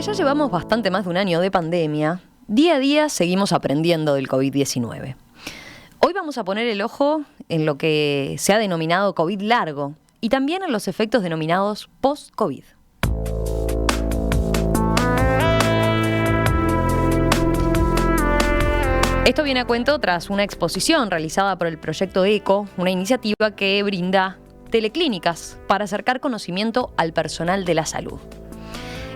Aunque ya llevamos bastante más de un año de pandemia, día a día seguimos aprendiendo del COVID-19. Hoy vamos a poner el ojo en lo que se ha denominado COVID largo y también en los efectos denominados post-COVID. Esto viene a cuento tras una exposición realizada por el Proyecto ECO, una iniciativa que brinda teleclínicas para acercar conocimiento al personal de la salud.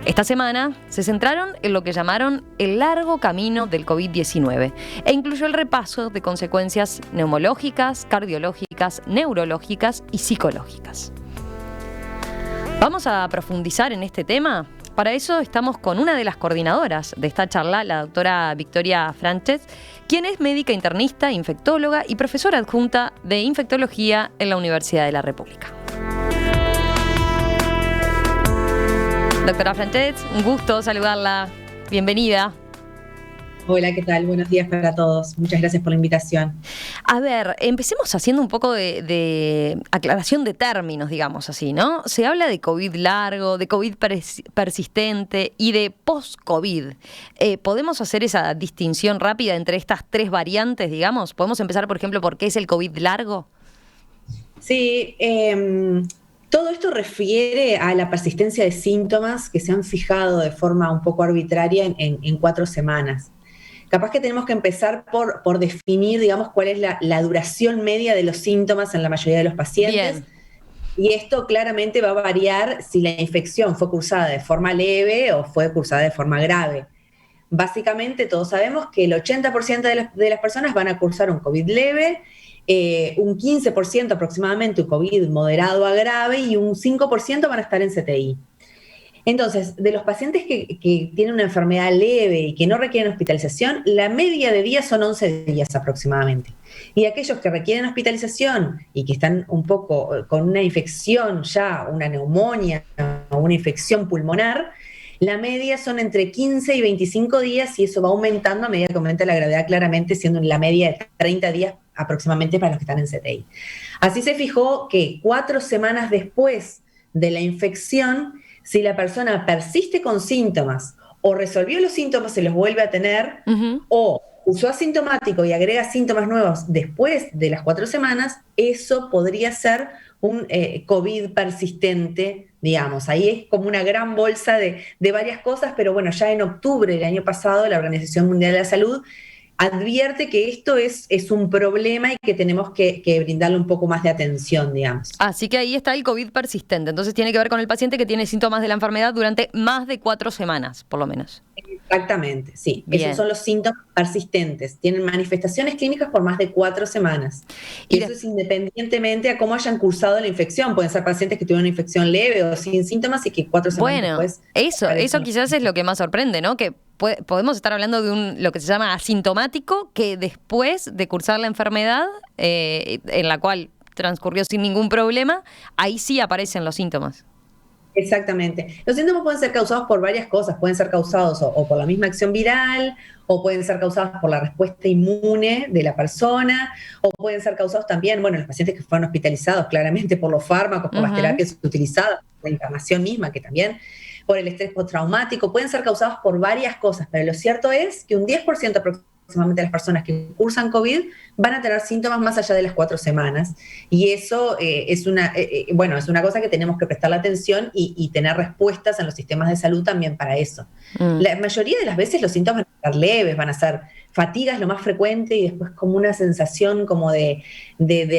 Esta semana se centraron en lo que llamaron el largo camino del COVID-19 e incluyó el repaso de consecuencias neumológicas, cardiológicas, neurológicas y psicológicas. Vamos a profundizar en este tema. Para eso estamos con una de las coordinadoras de esta charla, la doctora Victoria Franchet, quien es médica internista, infectóloga y profesora adjunta de infectología en la Universidad de la República. Doctora Franchet, un gusto saludarla. Bienvenida. Hola, ¿qué tal? Buenos días para todos. Muchas gracias por la invitación. A ver, empecemos haciendo un poco de aclaración de términos, digamos así, ¿no? Se habla de COVID largo, de COVID persistente y de post-COVID. ¿Podemos hacer esa distinción rápida entre estas tres variantes, digamos? ¿Podemos empezar, por ejemplo, por qué es el COVID largo? Sí, todo esto refiere a la persistencia de síntomas que se han fijado de forma un poco arbitraria en 4 semanas. Capaz que tenemos que empezar por definir, digamos, cuál es la duración media de los síntomas en la mayoría de los pacientes. Bien. Y esto claramente va a variar si la infección fue cursada de forma leve o fue cursada de forma grave. Básicamente todos sabemos que el 80% de las personas van a cursar un COVID leve, un 15% aproximadamente un COVID moderado a grave y un 5% van a estar en CTI. Entonces, de los pacientes que tienen una enfermedad leve y que no requieren hospitalización, la media de días son 11 días aproximadamente. Y aquellos que requieren hospitalización y que están un poco con una infección ya, una neumonía o una infección pulmonar, la media son entre 15 y 25 días y eso va aumentando a medida que aumenta la gravedad, claramente siendo la media de 30 días aproximadamente para los que están en CTI. Así se fijó que 4 semanas después de la infección, si la persona persiste con síntomas o resolvió los síntomas, se los vuelve a tener, o usó asintomático y agrega síntomas nuevos después de las 4 semanas, eso podría ser un COVID persistente, digamos. Ahí es como una gran bolsa de varias cosas, pero bueno, ya en octubre del año pasado la Organización Mundial de la Salud advierte que esto es un problema y que tenemos que brindarle un poco más de atención, digamos. Así que ahí está el COVID persistente. Entonces tiene que ver con el paciente que tiene síntomas de la enfermedad durante más de 4 semanas, por lo menos. Exactamente, sí. Bien. Esos son los síntomas persistentes. Tienen manifestaciones clínicas por más de 4 semanas. Y eso es independientemente a cómo hayan cursado la infección. Pueden ser pacientes que tuvieron una infección leve o sin síntomas y que 4 semanas después... Bueno, eso quizás es lo que más sorprende, ¿no? Que podemos estar hablando de lo que se llama asintomático, que después de cursar la enfermedad, en la cual transcurrió sin ningún problema, ahí sí aparecen los síntomas. Exactamente. Los síntomas pueden ser causados por varias cosas. Pueden ser causados o por la misma acción viral, o pueden ser causados por la respuesta inmune de la persona, o pueden ser causados también, bueno, los pacientes que fueron hospitalizados claramente por los fármacos, por las terapias utilizadas, por la internación misma, que también por el estrés postraumático, pueden ser causados por varias cosas, pero lo cierto es que un 10% aproximadamente de las personas que cursan COVID van a tener síntomas más allá de las 4 semanas, y eso es una cosa que tenemos que prestarle atención y tener respuestas en los sistemas de salud también para eso. La mayoría de las veces los síntomas van a ser leves, van a ser fatigas lo más frecuente y después como una sensación como de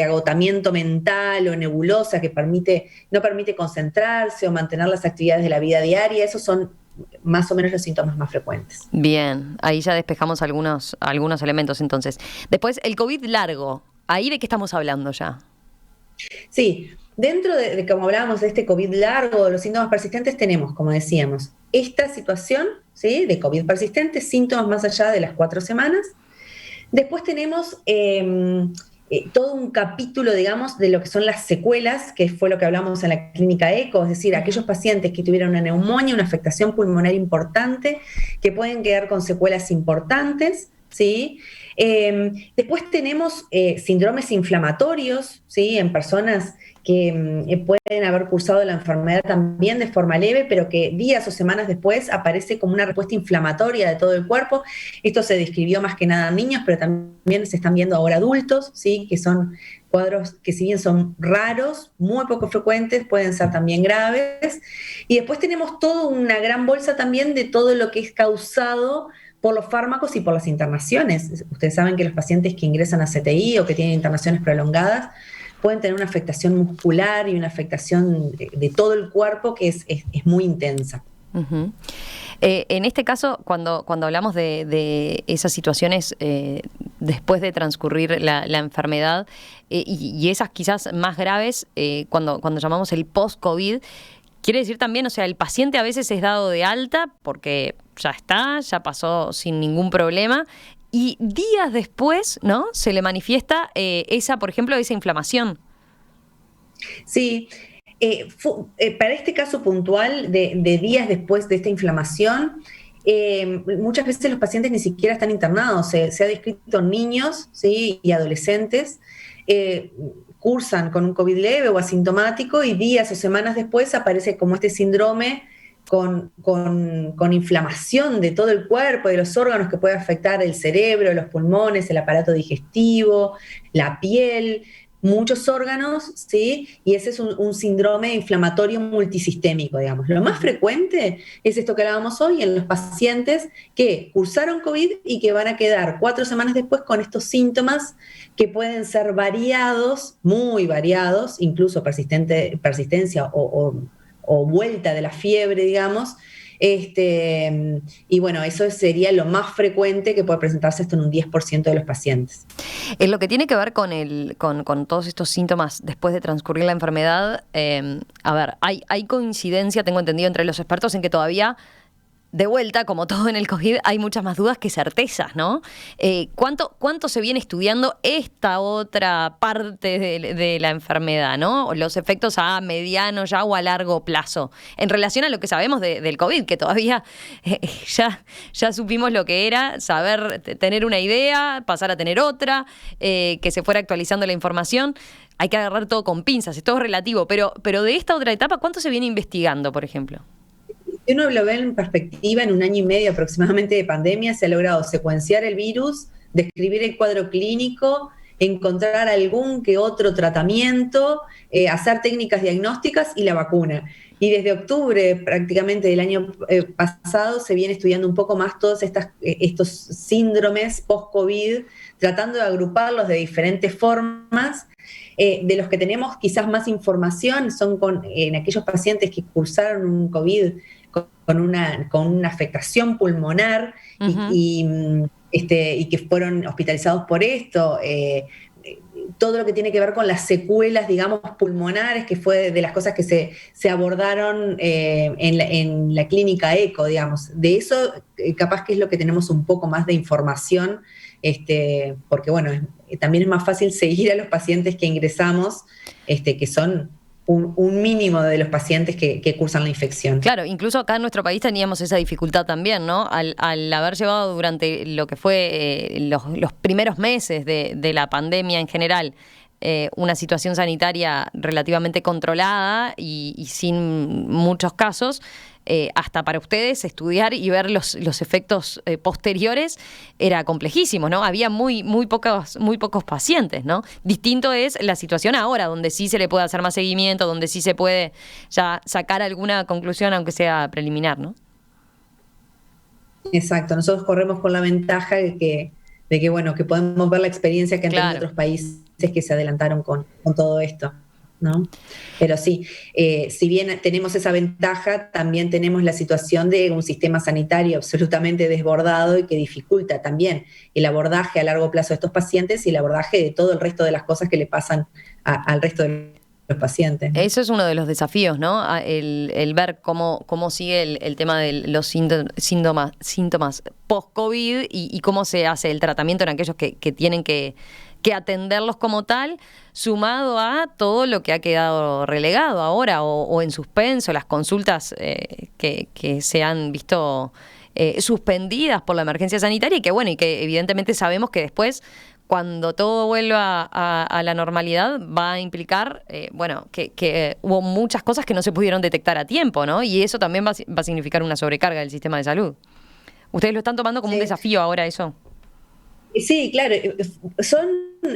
agotamiento mental o nebulosa que no permite concentrarse o mantener las actividades de la vida diaria. Esos son más o menos los síntomas más frecuentes. Bien, ahí ya despejamos algunos elementos entonces. Después, el COVID largo, ¿ahí de qué estamos hablando ya? Sí, dentro de como hablábamos de este COVID largo, de los síntomas persistentes, tenemos, como decíamos, esta situación, ¿sí?, de COVID persistente, síntomas más allá de las 4 semanas. Después tenemos todo un capítulo, digamos, de lo que son las secuelas, que fue lo que hablamos en la clínica ECO, es decir, aquellos pacientes que tuvieron una neumonía, una afectación pulmonar importante, que pueden quedar con secuelas importantes, ¿sí? Después tenemos síndromes inflamatorios, ¿sí?, en personas pueden haber cursado la enfermedad también de forma leve, pero que días o semanas después aparece como una respuesta inflamatoria de todo el cuerpo. Esto se describió más que nada en niños, pero también se están viendo ahora adultos, ¿sí? Que son cuadros que si bien son raros, muy poco frecuentes, pueden ser también graves. Y después tenemos toda una gran bolsa también de todo lo que es causado por los fármacos y por las internaciones. Ustedes saben que los pacientes que ingresan a CTI o que tienen internaciones prolongadas pueden tener una afectación muscular y una afectación de todo el cuerpo que es muy intensa. Uh-huh. En este caso, cuando hablamos de esas situaciones después de transcurrir la enfermedad y esas quizás más graves, cuando llamamos el post-COVID, quiere decir también, o sea, el paciente a veces es dado de alta porque ya pasó sin ningún problema, y días después, ¿no?, se le manifiesta por ejemplo, esa inflamación. Sí. Para este caso puntual de días después de esta inflamación, muchas veces los pacientes ni siquiera están internados. Se ha descrito niños, ¿sí?, y adolescentes cursan con un COVID leve o asintomático y días o semanas después aparece como este síndrome con inflamación de todo el cuerpo, de los órganos, que puede afectar el cerebro, los pulmones, el aparato digestivo, la piel, muchos órganos, ¿sí? Y ese es un síndrome inflamatorio multisistémico, digamos. Lo más frecuente es esto que hablábamos hoy en los pacientes que cursaron COVID y que van a quedar 4 semanas después con estos síntomas que pueden ser variados, muy variados, incluso persistencia o vuelta de la fiebre, digamos. Y bueno, eso sería lo más frecuente que puede presentarse esto en un 10% de los pacientes. En lo que tiene que ver con todos estos síntomas después de transcurrir la enfermedad, a ver, hay coincidencia, tengo entendido, entre los expertos en que todavía, de vuelta, como todo en el COVID, hay muchas más dudas que certezas, ¿no? ¿Cuánto se viene estudiando esta otra parte de la enfermedad, ¿no? Los efectos a mediano ya o a largo plazo, en relación a lo que sabemos del COVID, que todavía ya supimos lo que era, saber tener una idea, pasar a tener otra, que se fuera actualizando la información. Hay que agarrar todo con pinzas, es todo relativo, pero de esta otra etapa, ¿cuánto se viene investigando, por ejemplo? Si uno lo ve en perspectiva, en 1 año y medio aproximadamente de pandemia, se ha logrado secuenciar el virus, describir el cuadro clínico, encontrar algún que otro tratamiento, hacer técnicas diagnósticas y la vacuna. Y desde octubre prácticamente del año pasado se viene estudiando un poco más todos estos síndromes post-COVID, tratando de agruparlos de diferentes formas. De los que tenemos quizás más información son en aquellos pacientes que cursaron un COVID con una afectación pulmonar. Uh-huh. y que fueron hospitalizados por esto. Todo lo que tiene que ver con las secuelas, digamos, pulmonares, que fue de las cosas que se abordaron en la clínica ECO, digamos. De eso capaz que es lo que tenemos un poco más de información, porque bueno, también es más fácil seguir a los pacientes que ingresamos, que son un mínimo de los pacientes que cursan la infección. Claro, incluso acá en nuestro país teníamos esa dificultad también, ¿no? Al haber llevado durante lo que fue los primeros meses de la pandemia en general, una situación sanitaria relativamente controlada y sin muchos casos, hasta para ustedes estudiar y ver los efectos posteriores era complejísimo, ¿no? Había muy pocos pacientes, ¿no? Distinto es la situación ahora, donde sí se le puede hacer más seguimiento, donde sí se puede ya sacar alguna conclusión, aunque sea preliminar, ¿no? Exacto, nosotros corremos con la ventaja de que bueno, que podemos ver la experiencia que han tenido otros países que se adelantaron con todo esto, ¿no? Pero sí, si bien tenemos esa ventaja, también tenemos la situación de un sistema sanitario absolutamente desbordado y que dificulta también el abordaje a largo plazo de estos pacientes y el abordaje de todo el resto de las cosas que le pasan al resto de los pacientes, ¿no? Eso es uno de los desafíos, ¿no? El ver cómo sigue el tema de los síntomas post-COVID y cómo se hace el tratamiento en aquellos que tienen que atenderlos como tal, sumado a todo lo que ha quedado relegado ahora o en suspenso, las consultas que se han visto suspendidas por la emergencia sanitaria y que evidentemente sabemos que después, cuando todo vuelva a la normalidad, va a implicar, que hubo muchas cosas que no se pudieron detectar a tiempo, ¿no? Y eso también va a significar una sobrecarga del sistema de salud. ¿Ustedes lo están tomando como un desafío ahora eso? Sí, claro. Son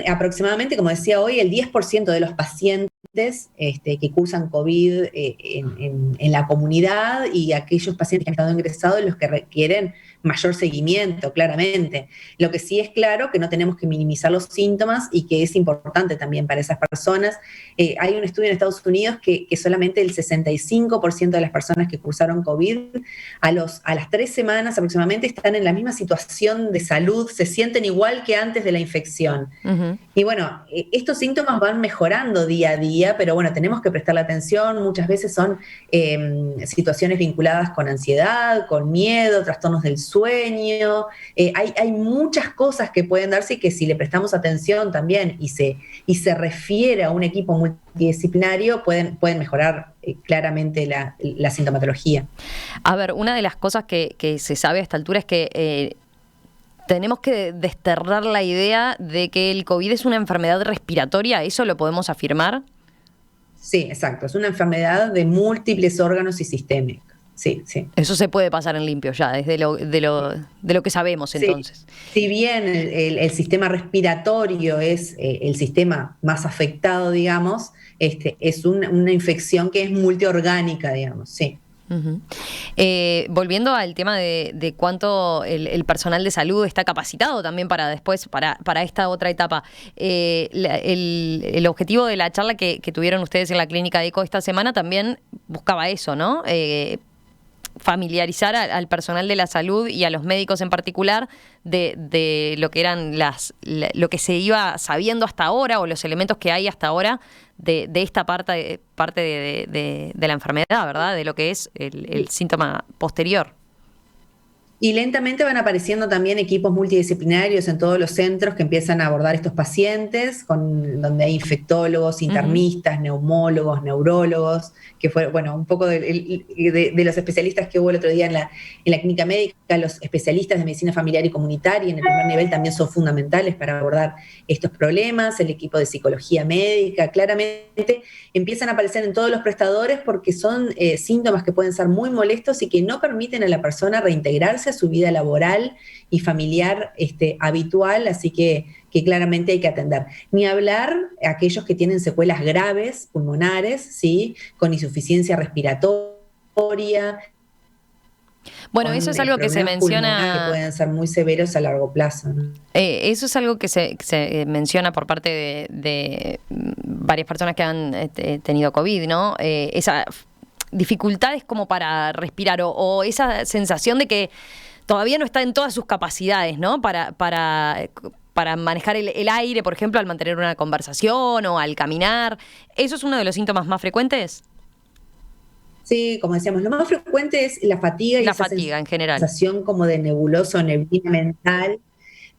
aproximadamente, como decía hoy, el 10% de los pacientes que cursan COVID en la comunidad, y aquellos pacientes que han estado ingresados los que requieren mayor seguimiento, claramente. Lo que sí es claro que no tenemos que minimizar los síntomas y que es importante también para esas personas. Hay un estudio en Estados Unidos que solamente el 65% de las personas que cursaron COVID a las 3 semanas aproximadamente están en la misma situación de salud, se sienten igual que antes de la infección. Uh-huh. Y bueno, estos síntomas van mejorando día a día, pero bueno, tenemos que prestarle atención. Muchas veces son situaciones vinculadas con ansiedad, con miedo, trastornos del sueño. Hay muchas cosas que pueden darse y que si le prestamos atención también y se refiere a un equipo multidisciplinario, pueden mejorar claramente la sintomatología. A ver, una de las cosas que se sabe a esta altura es que tenemos que desterrar la idea de que el COVID es una enfermedad respiratoria. ¿Eso lo podemos afirmar? Sí, exacto. Es una enfermedad de múltiples órganos y sistemas. Sí, sí. Eso se puede pasar en limpio ya, desde de lo que sabemos entonces. Sí. Si bien el sistema respiratorio es el sistema más afectado, digamos, es una infección que es multiorgánica, digamos, sí. Uh-huh. Volviendo al tema de cuánto el personal de salud está capacitado también para después, para esta otra etapa. El objetivo de la charla que tuvieron ustedes en la clínica ECO esta semana también buscaba eso, ¿no? Familiarizar al personal de la salud y a los médicos en particular de lo que eran lo que se iba sabiendo hasta ahora, o los elementos que hay hasta ahora de esta parte de la enfermedad, ¿verdad? De lo que es el síntoma posterior. Y lentamente van apareciendo también equipos multidisciplinarios en todos los centros que empiezan a abordar estos pacientes, donde hay infectólogos, internistas, uh-huh, neumólogos, neurólogos, que fue, bueno, un poco de los especialistas que hubo el otro día en la clínica médica. Los especialistas de medicina familiar y comunitaria en el primer nivel también son fundamentales para abordar estos problemas. El equipo de psicología médica, claramente empiezan a aparecer en todos los prestadores porque son síntomas que pueden ser muy molestos y que no permiten a la persona reintegrarse a su vida laboral y familiar habitual, así que claramente hay que atender. Ni hablar a aquellos que tienen secuelas graves pulmonares, ¿sí? Con insuficiencia respiratoria. Bueno, eso es algo que se menciona, que pueden ser muy severos a largo plazo, ¿no? Eso es algo que se menciona por parte de varias personas que han tenido COVID, ¿no? Esa dificultades como para respirar o esa sensación de que todavía no está en todas sus capacidades, ¿no? Para manejar el aire, por ejemplo, al mantener una conversación o al caminar. ¿Eso es uno de los síntomas más frecuentes? Sí, como decíamos, lo más frecuente es la fatiga y la fatiga en general. Sensación como de nebuloso o neblina mental.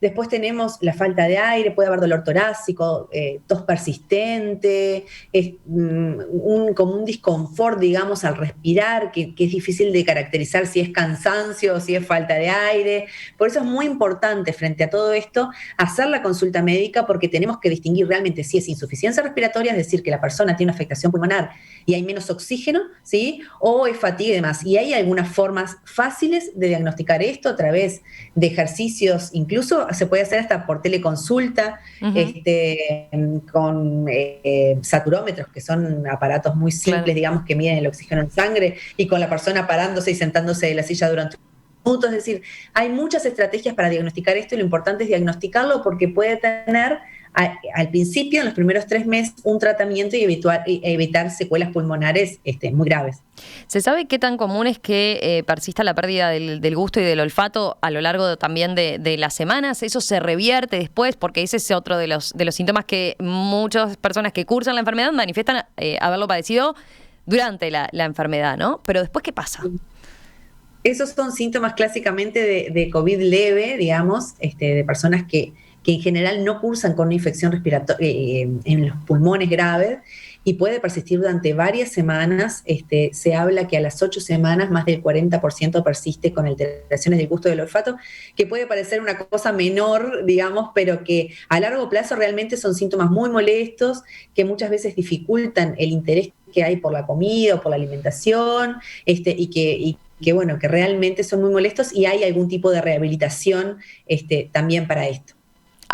Después tenemos la falta de aire, puede haber dolor torácico, tos persistente, como un disconfort, digamos, al respirar, que es difícil de caracterizar si es cansancio o si es falta de aire. Por eso es muy importante, frente a todo esto, hacer la consulta médica, porque tenemos que distinguir realmente si es insuficiencia respiratoria, es decir, que la persona tiene una afectación pulmonar y hay menos oxígeno, ¿sí? O es fatiga y demás. Y hay algunas formas fáciles de diagnosticar esto a través de ejercicios, incluso se puede hacer hasta por teleconsulta, uh-huh, con saturómetros, que son aparatos muy simples, claro, digamos, que miden el oxígeno en sangre, y con la persona parándose y sentándose de la silla durante minutos. Es decir, hay muchas estrategias para diagnosticar esto, y lo importante es diagnosticarlo porque puede tener al principio, en los primeros 3 meses, un tratamiento y evitar secuelas pulmonares muy graves. ¿Se sabe qué tan común es que persista la pérdida del gusto y del olfato a lo largo también de las semanas? ¿Eso se revierte después? Porque ese es otro de los síntomas que muchas personas que cursan la enfermedad manifiestan haberlo padecido durante la enfermedad, ¿no? Pero después, ¿qué pasa? Esos son síntomas clásicamente de COVID leve, digamos, de personas que en general no cursan con una infección respiratoria en los pulmones graves, y puede persistir durante varias semanas. Se habla que a las 8 semanas más del 40% persiste con alteraciones del gusto y del olfato, que puede parecer una cosa menor, digamos, pero que a largo plazo realmente son síntomas muy molestos, que muchas veces dificultan el interés que hay por la comida o por la alimentación, y que bueno, que realmente son muy molestos, y hay algún tipo de rehabilitación también para esto.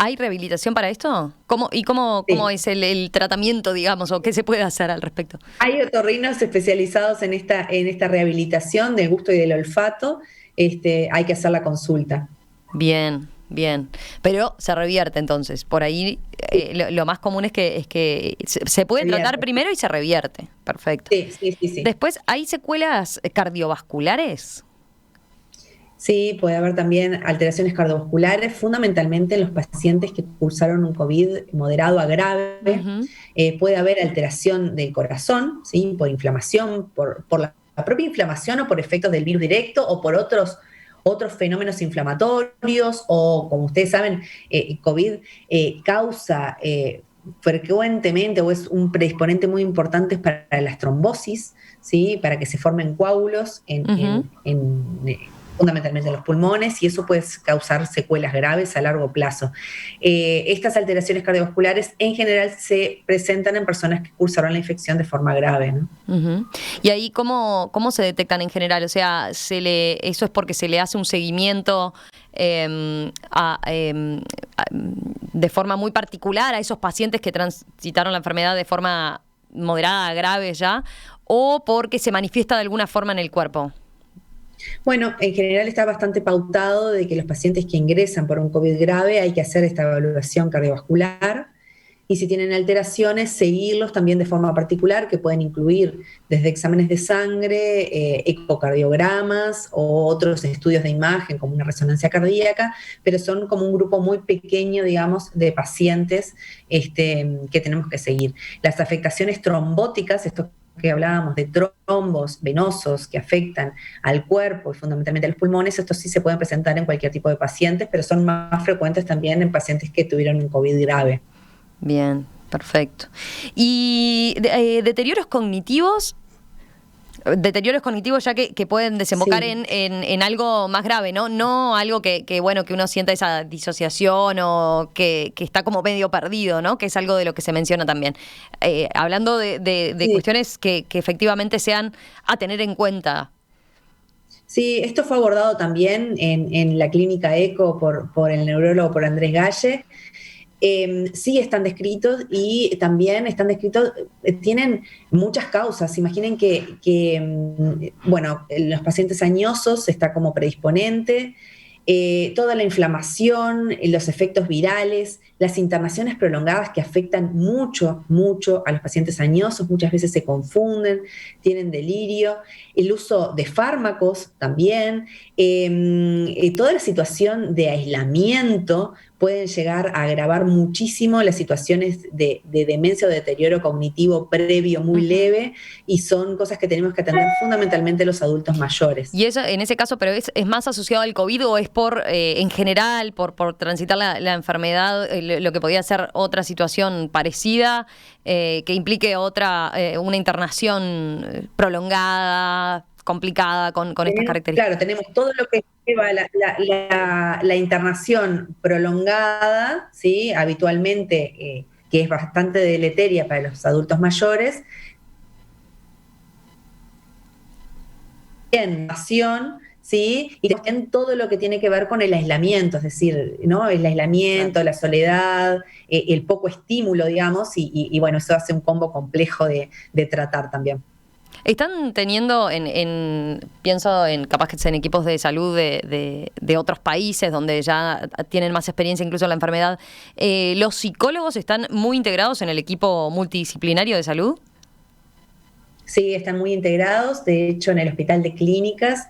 ¿Hay rehabilitación para esto? ¿Cómo Sí. es el tratamiento, digamos, o qué se puede hacer al respecto? Hay otorrinos especializados en esta rehabilitación del gusto y del olfato. Hay que hacer la consulta. Bien, bien. Pero se revierte entonces. Por ahí lo más común es que se puede tratar Revierte. primero y se revierte. Perfecto. Sí, sí, sí, sí. Después, ¿hay secuelas cardiovasculares? Sí, puede haber también alteraciones cardiovasculares, fundamentalmente en los pacientes que cursaron un COVID moderado a grave. Ujú. Puede haber alteración del corazón, ¿sí? Por inflamación, por la propia inflamación o por efectos del virus directo o por otros fenómenos inflamatorios, o como ustedes saben, COVID causa frecuentemente, o es un predisponente muy importante para las trombosis, ¿sí? Para que se formen coágulos Ujú. fundamentalmente en los pulmones, y eso puede causar secuelas graves a largo plazo. Estas alteraciones cardiovasculares en general se presentan en personas que cursaron la infección de forma grave, ¿no? Ujú. ¿Y ahí cómo se detectan en general? O sea, eso es porque se le hace un seguimiento de forma muy particular a esos pacientes que transitaron la enfermedad de forma moderada a grave ya, o porque se manifiesta de alguna forma en el cuerpo. Bueno, en general está bastante pautado de que los pacientes que ingresan por un COVID grave hay que hacer esta evaluación cardiovascular, y si tienen alteraciones, seguirlos también de forma particular, que pueden incluir desde exámenes de sangre, ecocardiogramas o otros estudios de imagen como una resonancia cardíaca, pero son como un grupo muy pequeño, digamos, de pacientes que tenemos que seguir. Las afectaciones trombóticas, esto que hablábamos de trombos venosos que afectan al cuerpo y fundamentalmente a los pulmones, estos sí se pueden presentar en cualquier tipo de pacientes, pero son más frecuentes también en pacientes que tuvieron un COVID grave. Bien, perfecto. ¿Y deterioros cognitivos? Deterioros cognitivos ya que pueden desembocar Sí. en algo más grave, ¿no? No algo bueno, que uno sienta esa disociación o que está como medio perdido, ¿no? Que es algo de lo que se menciona también. Hablando de Sí. cuestiones que efectivamente sean a tener en cuenta. Sí, esto fue abordado también en la clínica ECO por el neurólogo, por Andrés Galle. Sí están descritos, y también están descritos, tienen muchas causas. Imaginen bueno, en los pacientes añosos está como predisponente, toda la inflamación, los efectos virales, las internaciones prolongadas que afectan mucho, mucho a los pacientes añosos, muchas veces se confunden, tienen delirio, el uso de fármacos también, toda la situación de aislamiento pueden llegar a agravar muchísimo las situaciones de demencia o de deterioro cognitivo previo muy Ujú. leve, y son cosas que tenemos que atender fundamentalmente los adultos mayores. Y eso, en ese caso, ¿pero es más asociado al COVID o es en general, por transitar la enfermedad, lo que podía ser otra situación parecida, que implique una internación prolongada, complicada, con estas Claro, características? tenemos todo lo que lleva la internación prolongada, ¿sí? Habitualmente, que es bastante deleteria para los adultos mayores, nación, ¿sí? Y también todo lo que tiene que ver con el aislamiento, es decir, ¿no? El Claro. aislamiento, la soledad, el poco estímulo, digamos, y bueno, eso hace un combo complejo de tratar también. ¿Están teniendo, pienso en capaz que en equipos de salud de otros países donde ya tienen más experiencia incluso en la enfermedad, los psicólogos están muy integrados en el equipo multidisciplinario de salud? Sí, están muy integrados. De hecho, en el Hospital de Clínicas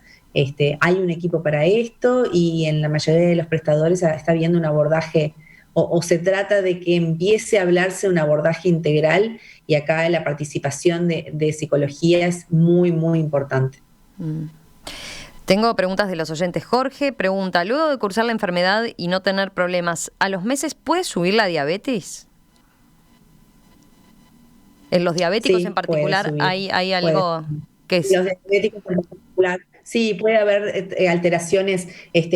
hay un equipo para esto, y en la mayoría de los prestadores está habiendo un abordaje, o se trata de que empiece a hablarse de un abordaje integral, y acá la participación de psicología es muy, muy importante. Mm. Tengo preguntas de los oyentes. Jorge pregunta, luego de cursar la enfermedad y no tener problemas, ¿a los meses puede subir la diabetes? En los diabéticos Sí, en puede particular subir. hay algo que es... Los diabéticos en particular, sí, puede haber alteraciones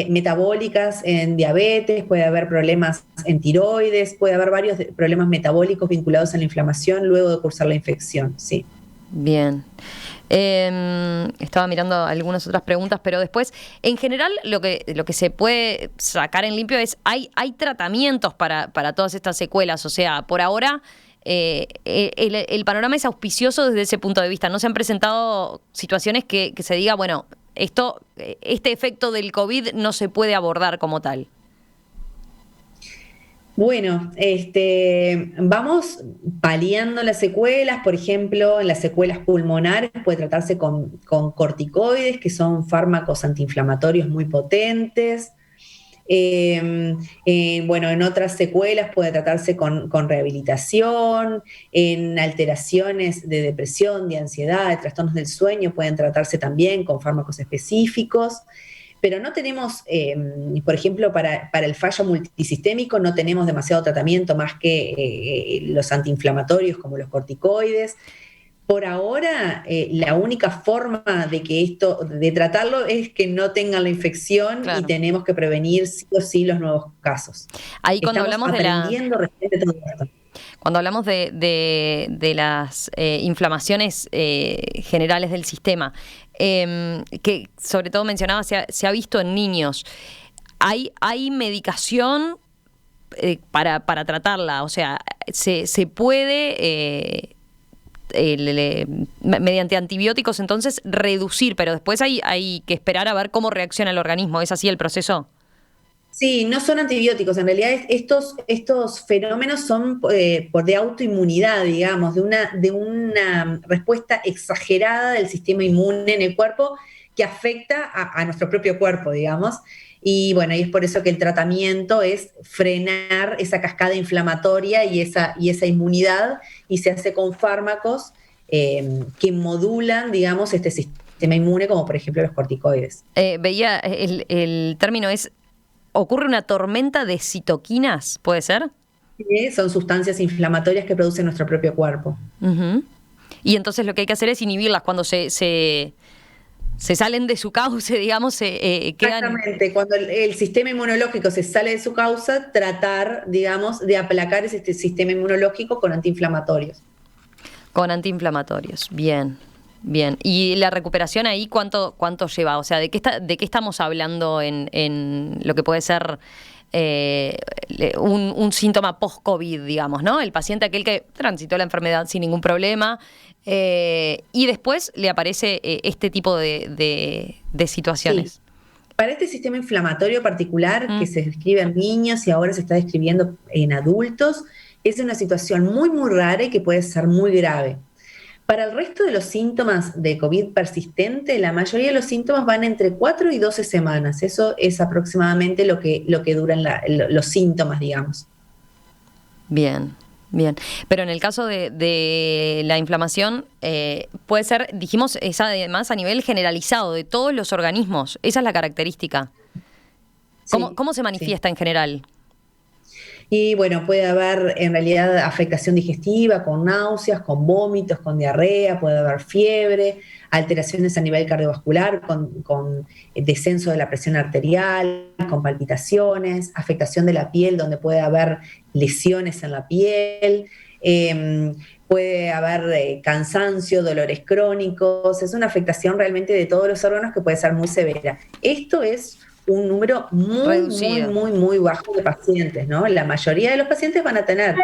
metabólicas en diabetes, puede haber problemas en tiroides, puede haber varios problemas metabólicos vinculados a la inflamación luego de cursar la infección, sí. Bien. Estaba mirando algunas otras preguntas, pero después, en general, lo que se puede sacar en limpio es, hay tratamientos para todas estas secuelas. O sea, por ahora, el panorama es auspicioso desde ese punto de vista. No se han presentado situaciones que se diga, bueno, este efecto del COVID no se puede abordar como tal. Bueno, vamos paliando las secuelas, por ejemplo, en las secuelas pulmonares puede tratarse con corticoides, que son fármacos antiinflamatorios muy potentes. Bueno, en otras secuelas puede tratarse con rehabilitación, en alteraciones de depresión, de ansiedad, de trastornos del sueño pueden tratarse también con fármacos específicos. Pero no tenemos, por ejemplo, para el fallo multisistémico no tenemos demasiado tratamiento más que los antiinflamatorios como los corticoides. Por ahora, la única forma de tratarlo es que no tengan la infección y Claro. tenemos que prevenir sí o sí los nuevos casos. Ahí cuando Estamos hablamos aprendiendo recién de todo esto. cuando hablamos de las inflamaciones generales del sistema, que sobre todo mencionaba, se ha visto en niños, ¿hay medicación para tratarla? O sea, se puede, mediante antibióticos, entonces, reducir, pero después hay que esperar a ver cómo reacciona el organismo. ¿Es así el proceso? Sí, no son antibióticos, en realidad estos fenómenos son de autoinmunidad, digamos, de una respuesta exagerada del sistema inmune en el cuerpo que afecta a nuestro propio cuerpo, digamos. Y bueno, y es por eso que el tratamiento es frenar esa cascada inflamatoria y esa inmunidad, y se hace con fármacos que modulan, digamos, este sistema inmune, como por ejemplo los corticoides. Veía, el término es, ocurre una tormenta de citoquinas, ¿puede ser? Que son sustancias inflamatorias que produce nuestro propio cuerpo. Uh-huh. Y entonces lo que hay que hacer es inhibirlas cuando se salen de su cauce, digamos, quedan... Exactamente, cuando el sistema inmunológico se sale de su causa, tratar, digamos, de aplacar ese sistema inmunológico con antiinflamatorios. Con antiinflamatorios, bien, bien. ¿Y la recuperación ahí cuánto lleva? O sea, ¿de qué estamos hablando en lo que puede ser un síntoma post-COVID, digamos, ¿no? El paciente aquel que transitó la enfermedad sin ningún problema y después le aparece este tipo de situaciones. Sí. Para este sistema inflamatorio particular que se describe en niños y ahora se está describiendo en adultos, es una situación muy, muy rara y que puede ser muy grave. Para el resto de los síntomas de COVID persistente, la mayoría de los síntomas van entre 4 y 12 semanas. Eso es aproximadamente lo que duran los síntomas, digamos. Bien, bien. Pero en el caso de la inflamación, puede ser, dijimos, es además a nivel generalizado de todos los organismos. Esa es la característica. ¿Cómo se manifiesta en general? Y bueno, puede haber en realidad afectación digestiva, con náuseas, con vómitos, con diarrea, puede haber fiebre, alteraciones a nivel cardiovascular, con descenso de la presión arterial, con palpitaciones, afectación de la piel, donde puede haber lesiones en la piel, puede haber cansancio, dolores crónicos. Es una afectación realmente de todos los órganos que puede ser muy severa. Esto es un número muy bajo de pacientes, ¿no? La mayoría de los pacientes van a tener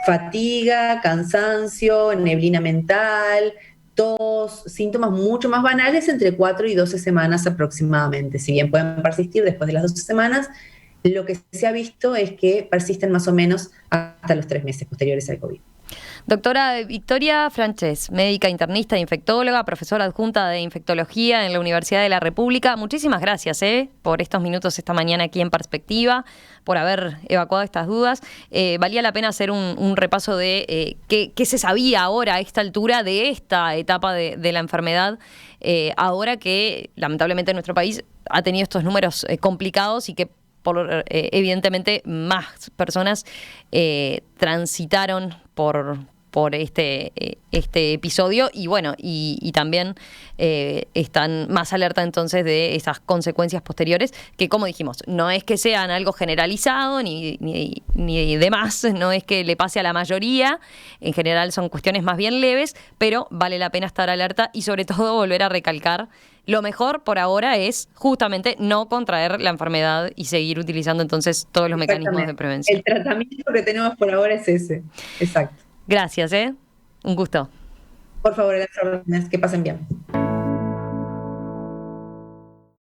fatiga, cansancio, neblina mental, tos, síntomas mucho más banales entre 4 y 12 semanas aproximadamente. Si bien pueden persistir después de las 12 semanas, lo que se ha visto es que persisten más o menos hasta los 3 meses posteriores al COVID. Doctora Victoria Frances, médica internista e infectóloga, profesora adjunta de infectología en la Universidad de la República. Muchísimas gracias por estos minutos esta mañana aquí en Perspectiva, por haber evacuado estas dudas. Valía la pena hacer un repaso de qué se sabía ahora a esta altura de esta etapa de la enfermedad, ahora que lamentablemente nuestro país ha tenido estos números complicados y que evidentemente más personas transitaron por este episodio y bueno, y también están más alerta entonces de esas consecuencias posteriores que, como dijimos, no es que sean algo generalizado ni demás, no es que le pase a la mayoría, en general son cuestiones más bien leves, pero vale la pena estar alerta y sobre todo volver a recalcar: lo mejor por ahora es justamente no contraer la enfermedad y seguir utilizando entonces todos los mecanismos de prevención. El tratamiento que tenemos por ahora es ese. Exacto. Gracias, un gusto. Por favor, las órdenes, que pasen bien.